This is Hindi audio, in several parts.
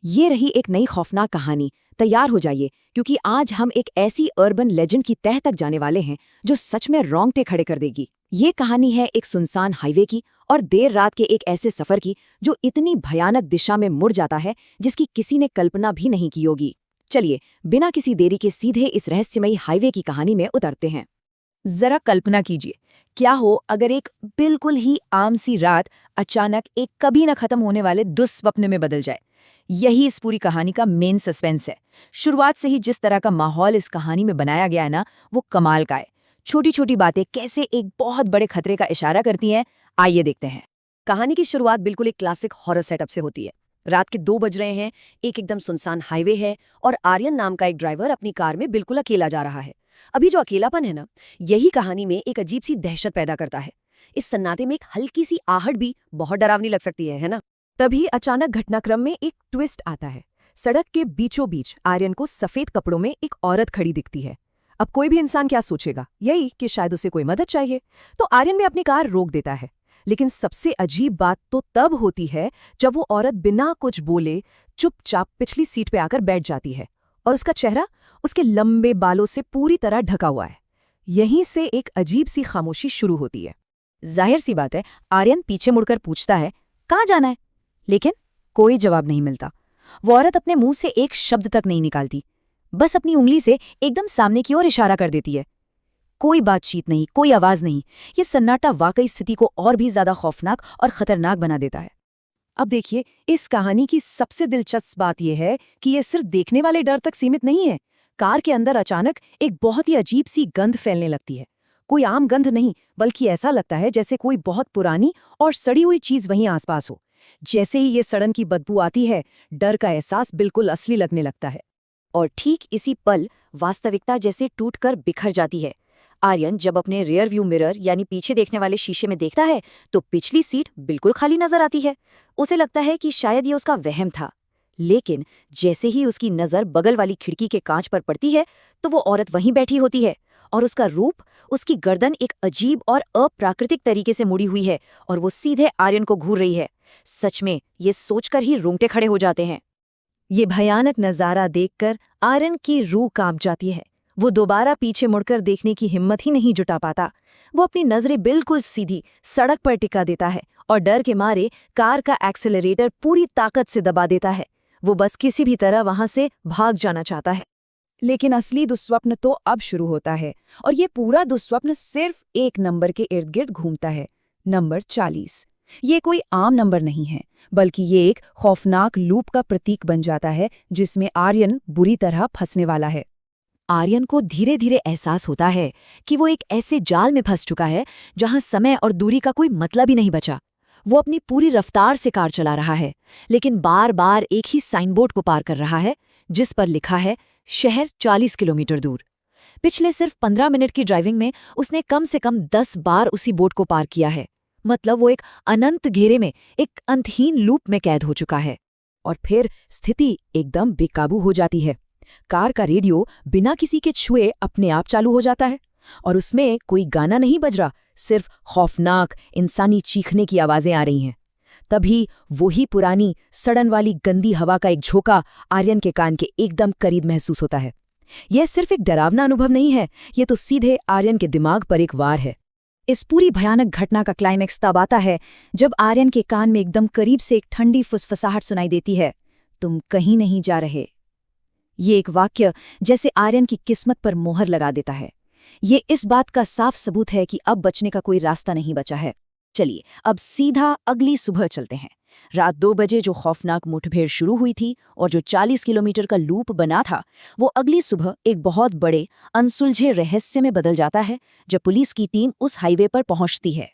ये रही एक नई खौफनाक कहानी। तैयार हो जाइए, क्योंकि आज हम एक ऐसी अर्बन लेजेंड की तह तक जाने वाले हैं जो सच में रोंगटे खड़े कर देगी। ये कहानी है एक सुनसान हाईवे की और देर रात के एक ऐसे सफर की जो इतनी भयानक दिशा में मुड़ जाता है जिसकी किसी ने कल्पना भी नहीं की होगी। चलिए, बिना किसी देरी के सीधे इस रहस्यमयी हाईवे की कहानी में उतरते हैं। जरा कल्पना कीजिए, क्या हो अगर एक बिल्कुल ही आम सी रात अचानक एक कभी न खत्म होने वाले दुस्वप्न में बदल जाए। यही इस पूरी कहानी का मेन सस्पेंस है। शुरुआत से ही जिस तरह का माहौल इस कहानी में बनाया गया है ना, वो कमाल का है। छोटी छोटी बातें कैसे एक बहुत बड़े खतरे का इशारा करती हैं, आइए देखते हैं। कहानी की शुरुआत बिल्कुल एक क्लासिक हॉरर सेटअप से होती है। रात के 2 बज रहे हैं, एक एकदम सुनसान हाईवे है और आर्यन नाम का एक ड्राइवर अपनी कार में बिल्कुल अकेला जा रहा है। अभी जो अकेलापन है ना, यही कहानी में एक अजीब सी दहशत पैदा करता है। इस सन्नाटे में एक हल्की सी आहट भी बहुत डरावनी लग सकती है ना। तभी अचानक घटनाक्रम में एक ट्विस्ट आता है। सड़क के बीचों बीच आर्यन को सफेद कपड़ों में एक औरत खड़ी दिखती है। अब कोई भी इंसान क्या सोचेगा, यही कि शायद उसे कोई मदद चाहिए। तो आर्यन भी अपनी कार रोक देता है। लेकिन सबसे अजीब बात तो तब होती है जब वो औरत बिना कुछ बोले चुपचाप पिछली सीट पे आकर बैठ जाती है और उसका चेहरा उसके लंबे बालों से पूरी तरह ढका हुआ है। यहीं से एक अजीब सी खामोशी शुरू होती है। जाहिर सी बात है, आर्यन पीछे मुड़कर पूछता है, कहाँ जाना है? लेकिन कोई जवाब नहीं मिलता। वो औरत अपने मुंह से एक शब्द तक नहीं निकालती, बस अपनी उंगली से एकदम सामने की ओर इशारा कर देती है। कोई बातचीत नहीं, कोई आवाज नहीं। ये सन्नाटा वाकई स्थिति को और भी ज्यादा खौफनाक और खतरनाक बना देता है। अब देखिए, इस कहानी की सबसे दिलचस्प बात यह है कि ये सिर्फ देखने वाले डर तक सीमित नहीं है। कार के अंदर अचानक एक बहुत ही अजीब सी गंध फैलने लगती है। कोई आम गंध नहीं, बल्कि ऐसा लगता है जैसे कोई बहुत पुरानी और सड़ी हुई चीज वहीं आसपास हो। जैसे ही ये सड़न की बदबू आती है, डर का एहसास बिल्कुल असली लगने लगता है। और ठीक इसी पल वास्तविकता जैसे टूटकर बिखर जाती है। आर्यन जब अपने रियर व्यू मिरर यानी पीछे देखने वाले शीशे में देखता है तो पिछली सीट बिल्कुल खाली नजर आती है। उसे लगता है कि शायद ये उसका वहम था। लेकिन जैसे ही उसकी नजर बगल वाली खिड़की के कांच पर पड़ती है तो वो औरत वहीं बैठी होती है और उसका रूप, उसकी गर्दन एक अजीब और अप्राकृतिक तरीके से मुड़ी हुई है और वो सीधे आर्यन को घूर रही है। सच में ये सोचकर ही रोंगटे खड़े हो जाते हैं। ये भयानक नजारा देखकर आर्यन की रूह कांप जाती है। वो दोबारा पीछे मुड़कर देखने की हिम्मत ही नहीं जुटा पाता। वो अपनी नजरें बिल्कुल सीधी सड़क पर टिका देता है और डर के मारे कार का एक्सेलरेटर पूरी ताकत से दबा देता है। वो बस किसी भी तरह वहां से भाग जाना चाहता है। लेकिन असली दुस्वप्न तो अब शुरू होता है और ये पूरा दुस्वप्न सिर्फ एक नंबर के इर्द गिर्द घूमता है, नंबर 40। ये कोई आम नंबर नहीं है, बल्कि ये एक खौफनाक लूप का प्रतीक बन जाता है जिसमें आर्यन बुरी तरह फंसने वाला है। आर्यन को धीरे धीरे एहसास होता है कि वो एक ऐसे जाल में फंस चुका है जहां समय और दूरी का कोई मतलब ही नहीं बचा। वो अपनी पूरी रफ्तार से कार चला रहा है, लेकिन बार बार एक ही साइनबोर्ड को पार कर रहा है जिस पर लिखा है शहर 40 किलोमीटर दूर। पिछले सिर्फ 15 मिनट की ड्राइविंग में उसने कम से कम 10 बार उसी बोर्ड को पार किया है। मतलब वो एक अनंत घेरे में, एक अंतहीन लूप में कैद हो चुका है। और फिर स्थिति एकदम बेकाबू हो जाती है। कार का रेडियो बिना किसी के छुए अपने आप चालू हो जाता है और उसमें कोई गाना नहीं बज रहा, सिर्फ खौफनाक इंसानी चीखने की आवाजें आ रही हैं। तभी वही पुरानी सड़न वाली गंदी हवा का एक झोंका आर्यन के कान के एकदम करीब महसूस होता है। यह सिर्फ एक डरावना अनुभव नहीं है, ये तो सीधे आर्यन के दिमाग पर एक वार है। इस पूरी भयानक घटना का क्लाइमैक्स तब आता है जब आर्यन के कान में एकदम करीब से एक ठंडी फुसफुसाहट सुनाई देती है, तुम कहीं नहीं जा रहे। ये एक वाक्य जैसे आर्यन की किस्मत पर मोहर लगा देता है। ये इस बात का साफ सबूत है कि अब बचने का कोई रास्ता नहीं बचा है। चलिए, अब सीधा अगली सुबह चलते हैं। रात 2 बजे जो खौफनाक मुठभेड़ शुरू हुई थी और जो 40 किलोमीटर का लूप बना था, वो अगली सुबह एक बहुत बड़े अनसुलझे रहस्य में बदल जाता है जब पुलिस की टीम उस हाईवे पर पहुंचती है।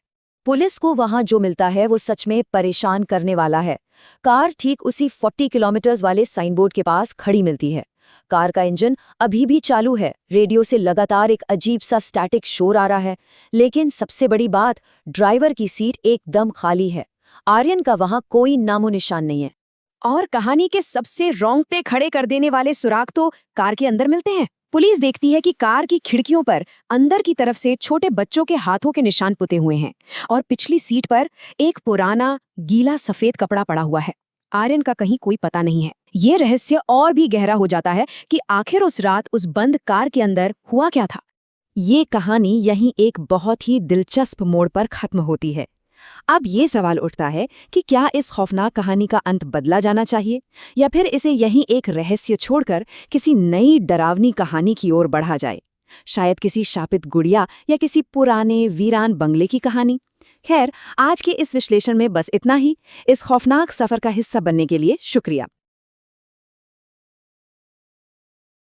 पुलिस को वहां जो मिलता है वो सच में परेशान करने वाला है। कार ठीक उसी 40 किलोमीटर वाले साइनबोर्ड के पास खड़ी मिलती है। कार का इंजन अभी भी चालू है, रेडियो से लगातार एक अजीब सा स्टैटिक शोर आ रहा है। लेकिन सबसे बड़ी बात, ड्राइवर की सीट एकदम खाली है। आर्यन का वहां कोई नामो निशान नहीं है। और कहानी के सबसे रोंगटे खड़े कर देने वाले सुराग तो कार के अंदर मिलते हैं। पुलिस देखती है कि कार की खिड़कियों पर अंदर की तरफ से छोटे बच्चों के हाथों के निशान पुते हुए हैं और पिछली सीट पर एक पुराना गीला सफेद कपड़ा पड़ा हुआ है। आर्यन का कहीं कोई पता नहीं है। ये रहस्य और भी गहरा हो जाता है कि आखिर उस रात उस बंद कार के अंदर हुआ क्या था। ये कहानी यहीं एक बहुत ही दिलचस्प मोड़ पर खत्म होती है। अब ये सवाल उठता है कि क्या इस खौफनाक कहानी का अंत बदला जाना चाहिए या फिर इसे यहीं एक रहस्य छोड़कर किसी नई डरावनी कहानी की ओर बढ़ा जाए, शायद किसी शापित गुड़िया या किसी पुराने वीरान बंगले की कहानी। खैर, आज के इस विश्लेषण में बस इतना ही। इस खौफनाक सफर का हिस्सा बनने के लिए शुक्रिया।